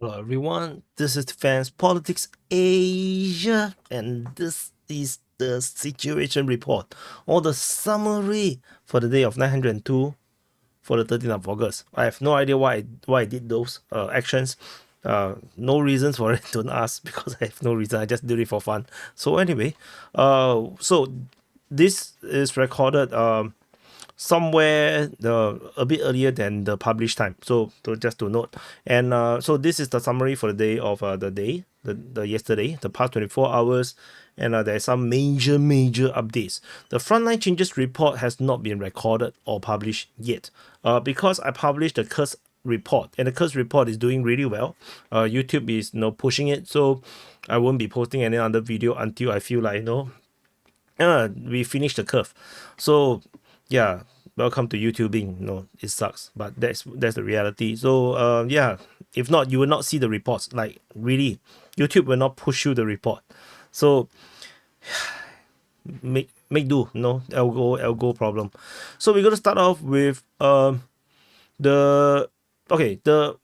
Hello everyone, this is Defense Politics Asia, and this is the situation report or the summary for the day of 902 for the 13th of August. I have no idea why I did those actions. No reasons for it, don't ask, because I have no reason. I just did it for fun. So anyway, so this is recorded somewhere a bit earlier than the published time. So just to note, and so this is the summary for the day of the yesterday, the past 24 hours, and there's some major updates. The frontline changes report has not been recorded or published yet, because I published the curse report, and the curse report is doing really well. YouTube is pushing it, so I won't be posting any other video until I feel like we finished the curve. So yeah, welcome to YouTubing. No, it sucks, but that's the reality. So yeah, if not, you will not see the reports. Like really, YouTube will not push you the report. So make do. No, algo problem. So we're gonna start off with the the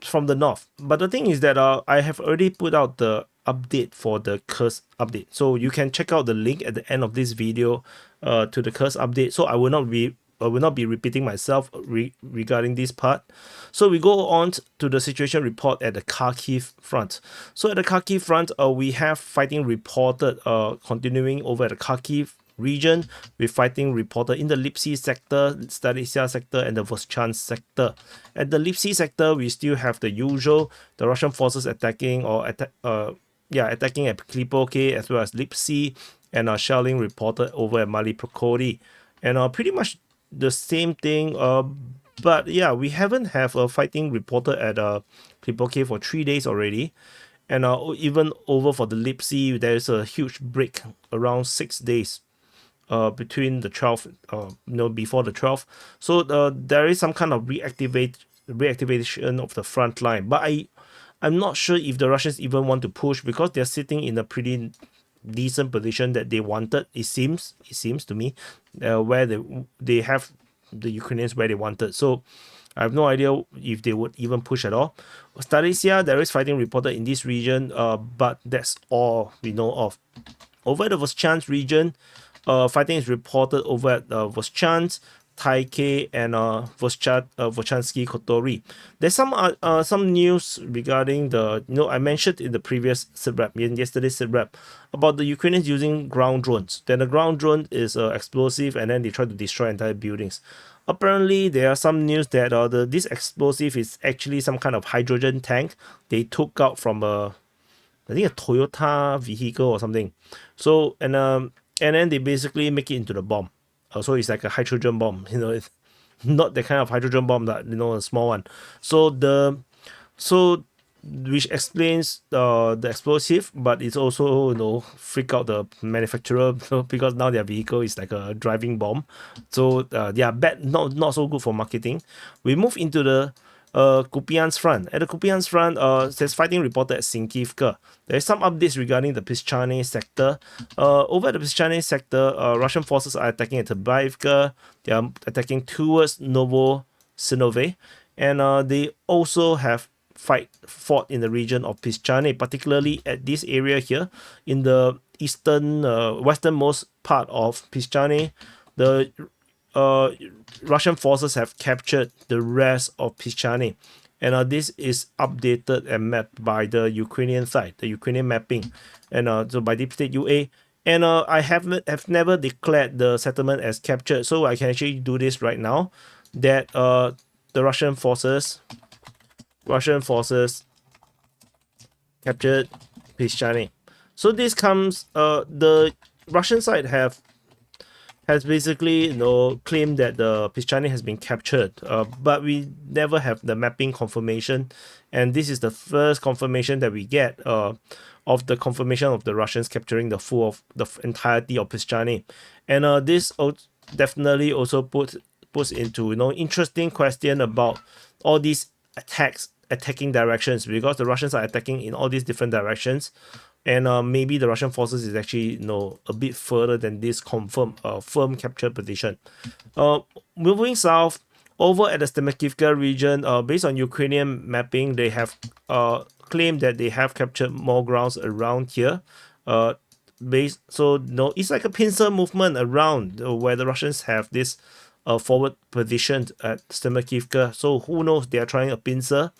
from the north. But the thing is that I have already put out the update for the curse update, so you can check out the link at the end of this video to the curse update. So I will not be repeating myself regarding this part. So we go on to the situation report at the Kharkiv front. So at the Kharkiv front, we have fighting reported continuing over at the Kharkiv region, with fighting reported in the Lipsy sector, Stalicia sector, and the Voschan sector. At the Lipsy sector, we still have the usual, the Russian forces attacking attacking at Klipoke as well as Lipsy, and shelling reported over at Maliprokodi, and pretty much the same thing. But yeah, we haven't have a fighting reported at Klipoke for 3 days already. And even over for the Lipsy, there's a huge break around 6 days between the 12th, before the 12th. So there is some kind of reactivation of the front line. But I'm not sure if the Russians even want to push, because they're sitting in a pretty decent position that they wanted. It seems to me, where they have the Ukrainians where they wanted. So I have no idea if they would even push at all. Stalicia, there is fighting reported in this region, but that's all we know of. Over the Voschansk region, fighting is reported over at Voschansk, Taike, and Vochansky Kotori. There's some news regarding the, I mentioned in the previous SITREP, in yesterday's SITREP, about the Ukrainians using ground drones. Then the ground drone is explosive, and then they try to destroy entire buildings. Apparently, there are some news that this explosive is actually some kind of hydrogen tank they took out from I think a Toyota vehicle or something. So and then they basically make it into the bomb. So it's like a hydrogen bomb. It's not the kind of hydrogen bomb that a small one. So which explains the explosive, but it's also freak out the manufacturer because now their vehicle is like a driving bomb. So yeah, bad, not so good for marketing. We move into the Kupiansk front. At the Kupiansk front, there's fighting reported at Sinkivka. There's some updates regarding the Pischane sector. Over at the Pischane sector, Russian forces are attacking at Tabaivka. They are attacking towards Novosinove, and they also have fought in the region of Pischane, particularly at this area here in the westernmost part of Pischane. The Russian forces have captured the rest of Pischane, and this is updated and mapped by the Ukrainian side, the Ukrainian mapping, and so by Deep State UA. And I have never declared the settlement as captured, so I can actually do this right now. That the Russian forces captured Pischane. So this comes, the Russian side has basically claimed that the Pischane has been captured, but we never have the mapping confirmation, and this is the first confirmation that we get of the confirmation of the Russians capturing the full of the entirety of Pischane. And this definitely also puts into interesting question about all these attacking directions, because the Russians are attacking in all these different directions, and maybe the Russian forces is actually a bit further than this confirmed firm capture position. Moving south, Over at the Stemakivka region, based on Ukrainian mapping, they have claimed that they have captured more grounds around here. Uh, so no, it's like a pincer movement around where the Russians have this forward positioned at Stemakivka. So who knows? They are trying a pincer,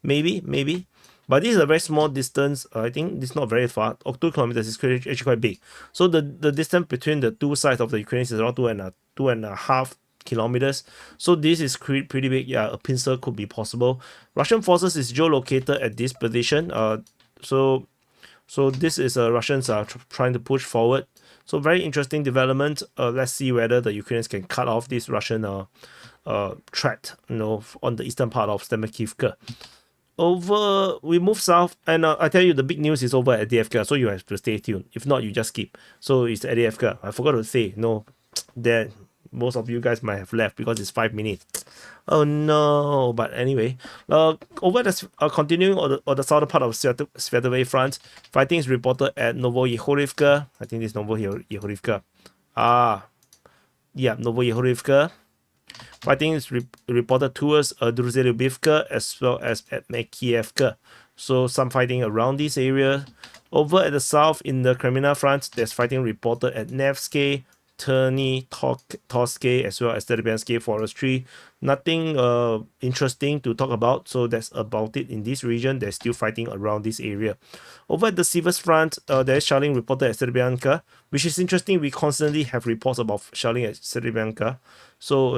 maybe. But this is a very small distance. I think it's not very far. 2 kilometers is actually quite big. So the distance between the two sides of the Ukrainians is around 2.5 kilometers. So this is pretty big. Yeah, a pincer could be possible. Russian forces is geolocated at this position. So this is Russians are trying to push forward. So very interesting development. Let's see whether the Ukrainians can cut off this Russian threat, on the eastern part of Stemakivka. We move south, and I tell you the big news is over at ADFK, so you have to stay tuned. If not, you just skip. So it's ADFK. I forgot to say, that most of you guys might have left because it's 5 minutes. Oh no! But anyway, over the continuing on the southern part of Sviatové front, fighting is reported at Novoyehorivka. I think this is Novoyehorivka. Novoyehorivka. Fighting is reported towards Druzhelyubivka as well as at Makievka. So some fighting around this area. Over at the south in the Kremina front, there's fighting reported at Nevsky, Terny, Torsky, as well as Terebyansky Forestry. Nothing interesting to talk about, so that's about it in this region. There's still fighting around this area. Over at the Sivas front, there's shelling reported at Serebyanka, which is interesting. We constantly have reports about shelling at Serebyanka. So,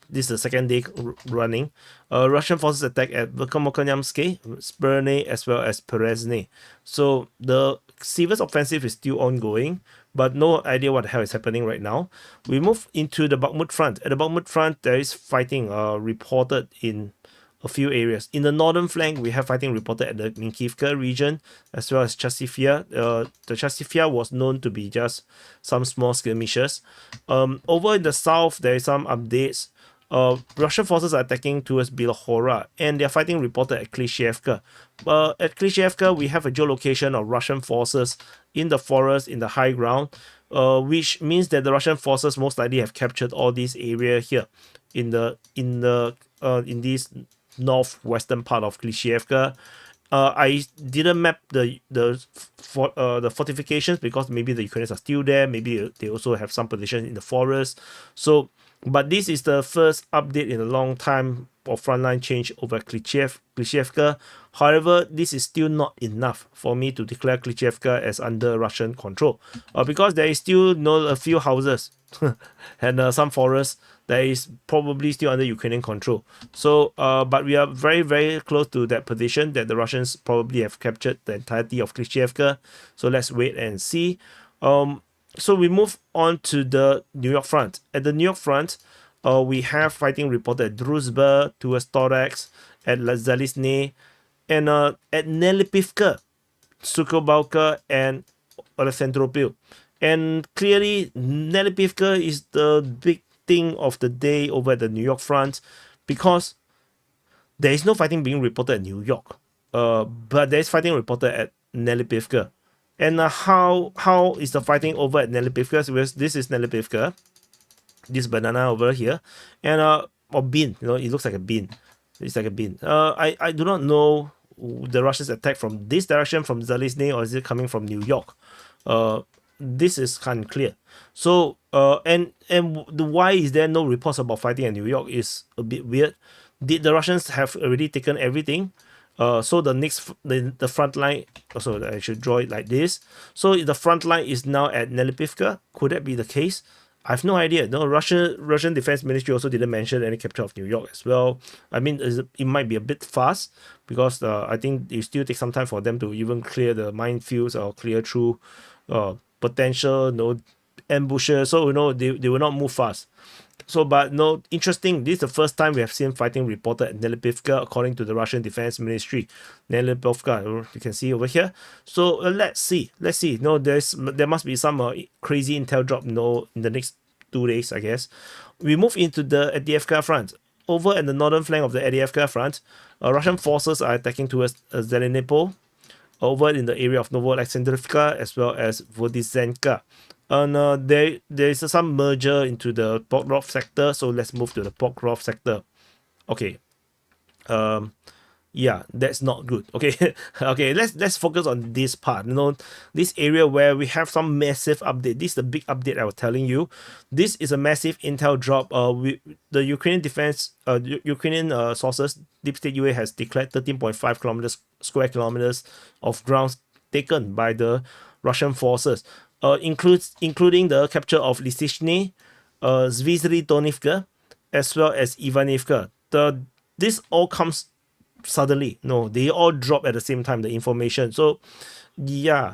this is the second day running. Russian forces attack at Velkomokonyamsky, Sperne, as well as Perezne. So the Sivas offensive is still ongoing, but no idea what the hell is happening right now. We move into the Bakhmut front. At the Bakhmut front, there is fighting reported in a few areas. In the northern flank, we have fighting reported at the Minkivka region, as well as Chasivya. The Chasivya was known to be just some small skirmishes. Over in the south, there is some updates. Russian forces are attacking towards Bilohora, and they are fighting reported at Klishevka. At Klishevka, we have a geolocation of Russian forces in the forest, in the high ground, which means that the Russian forces most likely have captured all this area here in this northwestern part of Klishevka. I didn't map the fortifications because maybe the Ukrainians are still there. Maybe they also have some position in the forest. So, but this is the first update in a long time of frontline change over Klishevka. However, this is still not enough for me to declare Klishevka as under Russian control, because there is still a few houses and some forests that is probably still under Ukrainian control. So, but we are very, very close to that position that the Russians probably have captured the entirety of Klishevka. So let's wait and see. So we move on to the New York front. At the New York front, we have fighting reported at Druzhba, towards Torax, at Zalizne, and at Nelipivka, Sukobalka, and Alexandropil. And clearly, Nelipivka is the big thing of the day over at the New York front, because there is no fighting being reported at New York, but there is fighting reported at Nelipivka. And how is the fighting over at Nelipivka? So this is Nelipivka, this banana over here, and or bean. It looks like a bean. It's like a bean. I do not know the Russians attack from this direction, from Zalizne, or is it coming from New York? This is kind of clear. So and why is there no reports about fighting in New York is a bit weird. Did the Russians have already taken everything? So the front line, so I should draw it like this. So the front line is now at Nelipivka. Could that be the case? I have no idea. No, Russian Defense Ministry also didn't mention any capture of New York as well. I mean, it might be a bit fast because I think it still takes some time for them to even clear the minefields or clear through potential ambushes. So they will not move fast. So, but interesting. This is the first time we have seen fighting reported at Nelipivka, according to the Russian Defense Ministry. Nelipivka, you can see over here. So let's see. There must be some crazy intel drop. In the next 2 days, I guess. We move into the ADFK front. Over at the northern flank of the ADFK front, Russian forces are attacking towards Zelenipo, over in the area of Novoalexandrivka as well as Vodizenka. And there is some merger into the Pokrovsk sector. So let's move to the Pokrovsk sector. Okay. Yeah, that's not good. Okay. Okay, let's focus on this part, this area where we have some massive update. This is the big update I was telling you. This is a massive intel drop. The Ukrainian defense, Ukrainian sources, Deep State UA has declared 13.5 square kilometers of grounds taken by the Russian forces, including the capture of Lysychny, Zvizhry as well as Ivanivka. This all comes suddenly. No, they all drop at the same time, the information. So yeah,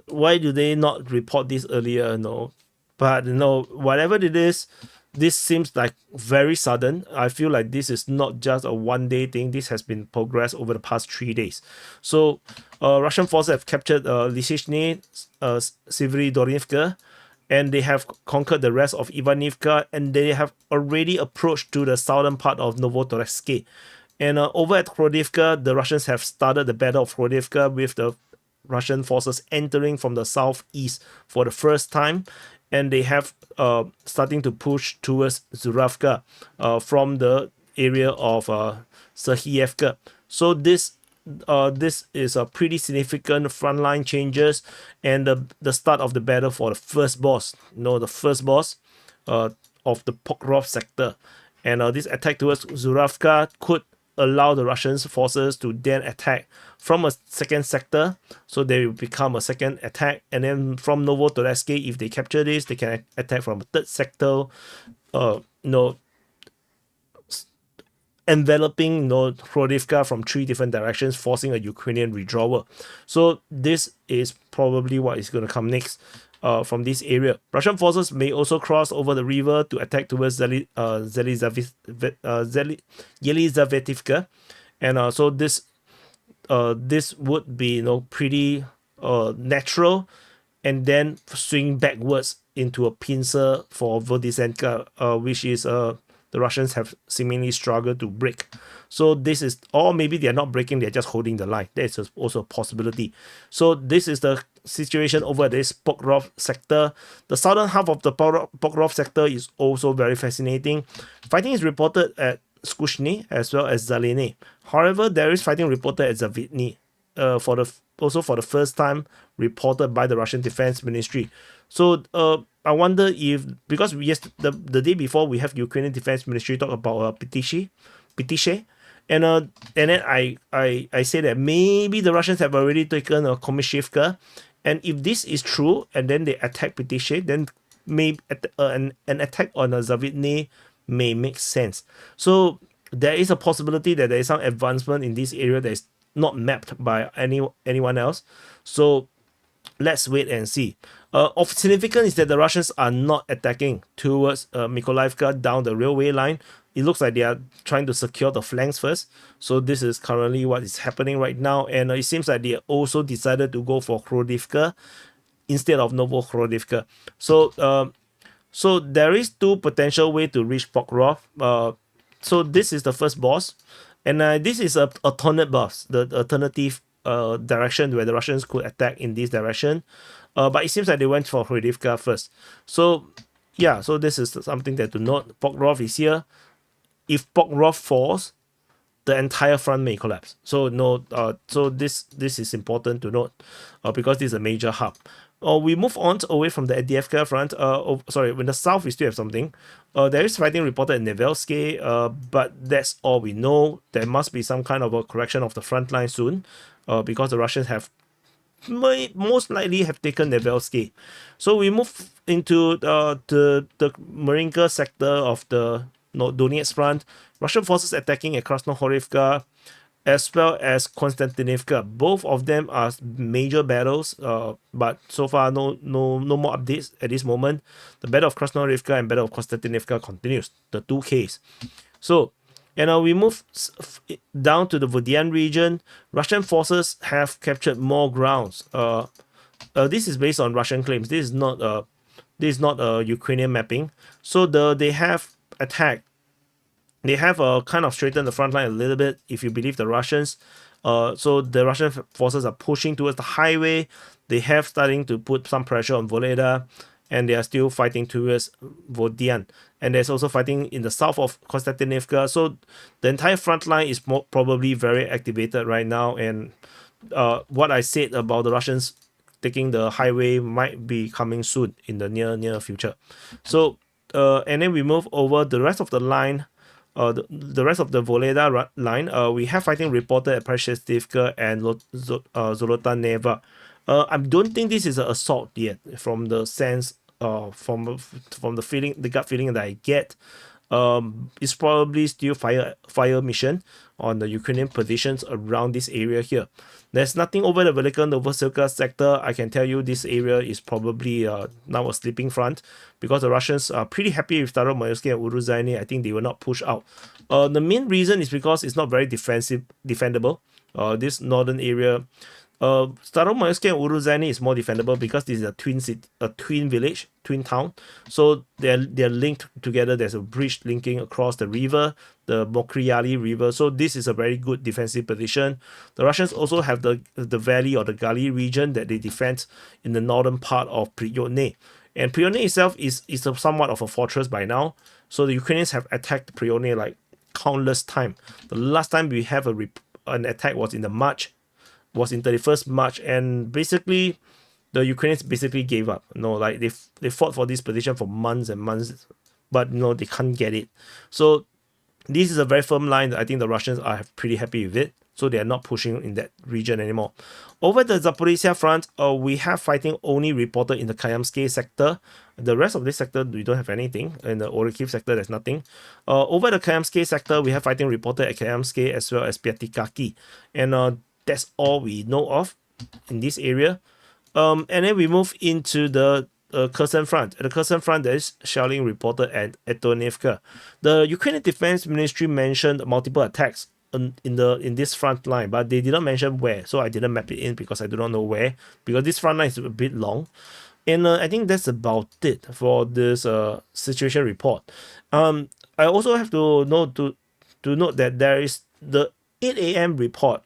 why do they not report this earlier? No, but whatever it is, this seems like very sudden. I feel like this is not just a 1 day thing. This has been progressed over the past 3 days. So Russian forces have captured Lysychny, Severodonivka, and they have conquered the rest of Ivanivka, and they have already approached to the southern part of Novotorossky. And over at Khodivka, the Russians have started the Battle of Khodivka with the Russian forces entering from the southeast for the first time, and they have starting to push towards Zuravka from the area of Serhievka. So this is a pretty significant frontline changes, and the start of the battle for the first boss. The first boss of the Pokrovsk sector, and this attack towards Zuravka could allow the Russian forces to then attack from a second sector, so they will become a second attack, and then from Novotorossky, if they capture this, they can attack from a third sector, enveloping Khodivka from 3 different directions, forcing a Ukrainian withdrawal. So this is probably what is going to come next from this area. Russian forces may also cross over the river to attack towards Yelizavetivka, and so this would be pretty natural, and then swing backwards into a pincer for Vodizenka, which is the Russians have seemingly struggled to break. So this is, or maybe they're not breaking, they're just holding the line. That is also a possibility. So this is the situation over this Pokrovsk sector. The southern half of the Pokrovsk sector is also very fascinating. Fighting is reported at Skushny as well as Zalene. However, there is fighting reported at Zavidny, for the first time reported by the Russian Defense Ministry. So I wonder if, because the day before we have Ukrainian Defense Ministry talk about Pitishe, and then I say that maybe the Russians have already taken Komishivka, and if this is true, and then they attack Pitishe, then maybe an attack on Zavidny may make sense. So there is a possibility that there is some advancement in this area that is not mapped by anyone else. So let's wait and see. Of significance is that the Russians are not attacking towards Mykolaiivka down the railway line. It looks like they are trying to secure the flanks first. So this is currently what is happening right now, and it seems like they also decided to go for Khodivka instead of Novokhodivka. So there is 2 potential way to reach Pokrovsk. So this is the first boss, and this is a alternate boss, the alternative direction where the Russians could attack in this direction. But it seems like they went for Khodivka first. So yeah, so this is something that to note. Pokrovsk is here. If Pokrovsk falls, the entire front may collapse. So so this is important to note, because this is a major hub. We move on away from the Avdiivka front. In the south we still have something. There is fighting reported in Nevelsky, but that's all we know. There must be some kind of a correction of the front line soon, because the Russians have most likely have taken Nevelsky. So we move into the Marinka sector of the Donetsk front. Russian forces attacking at Krasnohorivka as well as Konstantinivka. Both of them are major battles, but so far no more updates at this moment. The Battle of Krasnohorivka and Battle of Konstantinivka continues, the 2Ks. So, and we move down to the Vodian region. Russian forces have captured more grounds. This is based on Russian claims. This is not a Ukrainian mapping. So they have attacked they have kind of straightened the front line a little bit, if you believe the Russians. So the Russian forces are pushing towards the highway. They have starting to put some pressure on Voleda, and they are still fighting towards Vodian. And there's also fighting in the south of Konstantinivka. So the entire front line is probably very activated right now. And what I said about the Russians taking the highway might be coming soon in the near future. So and then we move over the rest of the line. The rest of the Voleda line, we have fighting reported at Preshestivka and Zolota Neva. I don't think this is an assault yet, from the sense, from the feeling, the gut feeling that I get. It's probably still fire mission on the Ukrainian positions around this area here. There's nothing over the Velika Novosilka sector. I can tell you this area is probably now a sleeping front, because the Russians are pretty happy with Staromayorsky and Uruzhaine. I think they will not push out. The main reason is because it's not very defendable. This northern area. Staromayorsky and Uruzhaine is more defendable because this is a twin village, twin town. So they're linked together. There's a bridge linking across the river, the Mokryali River. So this is a very good defensive position. The Russians also have the valley or the Gali region that they defend in the northern part of Priyotne. And Priyotne itself is somewhat of a fortress by now. So the Ukrainians have attacked Priyotne like countless times. The last time we have an attack was in 31st March, and basically the Ukrainians basically gave up. Like they fought for this position for months and months, but they can't get it. So this is a very firm line that I think the Russians are pretty happy with it. So they are not pushing in that region anymore. Over the Zaporizhia front, we have fighting only reported in the Kayamsky sector. The rest of this sector, we don't have anything. In the Orikhiv sector, there's nothing. Over the Kayamsky sector, we have fighting reported at Kayamsky as well as Pyatikaki. And that's all we know of in this area. And then we move into the Kherson front. At the Kherson front, there is shelling reported at Etonivka. The Ukrainian Defense Ministry mentioned multiple attacks in this front line, but they did not mention where. So I didn't map it in because I do not know where, because this front line is a bit long. And I think that's about it for this situation report. I also have to note that there is the 8 a.m. report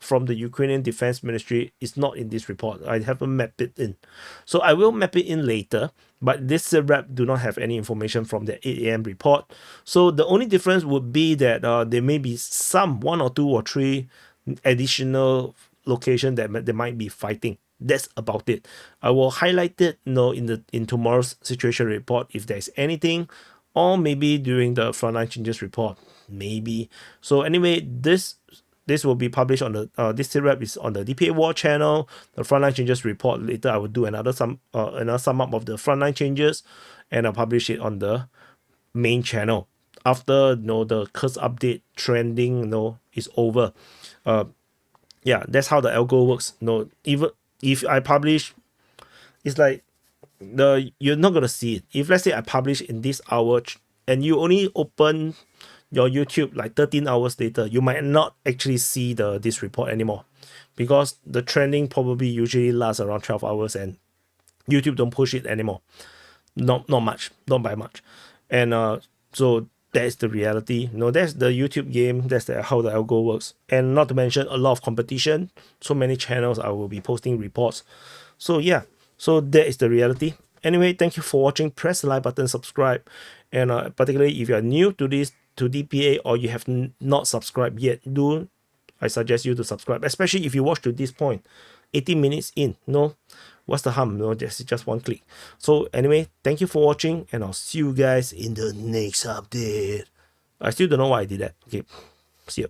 from the Ukrainian Defense Ministry is not in this report. I haven't mapped it in. So I will map it in later, but this SITREP do not have any information from the 8 a.m. report. So the only difference would be that there may be some 1 or 2 or 3 additional locations that they might be fighting. That's about it. I will highlight it in tomorrow's situation report if there's anything, or maybe during the frontline changes report, maybe. So anyway, this will be published on the this SITREP is on the DPA War channel. The frontline changes report later, I will do another sum up of the frontline changes, and I'll publish it on the main channel after the curse update trending is over. Yeah, that's how the algo works. Even if I publish, it's like you're not gonna see it. If let's say I publish in this hour and you only open your YouTube like 13 hours later, you might not actually see this report anymore, because the trending probably usually lasts around 12 hours and YouTube don't push it anymore. Not much, not by much. And so that's the reality. That's the YouTube game. That's how the algo works. And not to mention a lot of competition. So many channels I will be posting reports. So yeah, so that is the reality. Anyway, thank you for watching. Press the like button, subscribe, and particularly if you are new to DPA or you have not subscribed yet, I suggest you to subscribe, especially if you watch to this point, 18 minutes in. What's the harm? Just one click. So anyway, thank you for watching, and I'll see you guys in the next update. I still don't know why I did that. Okay, see you.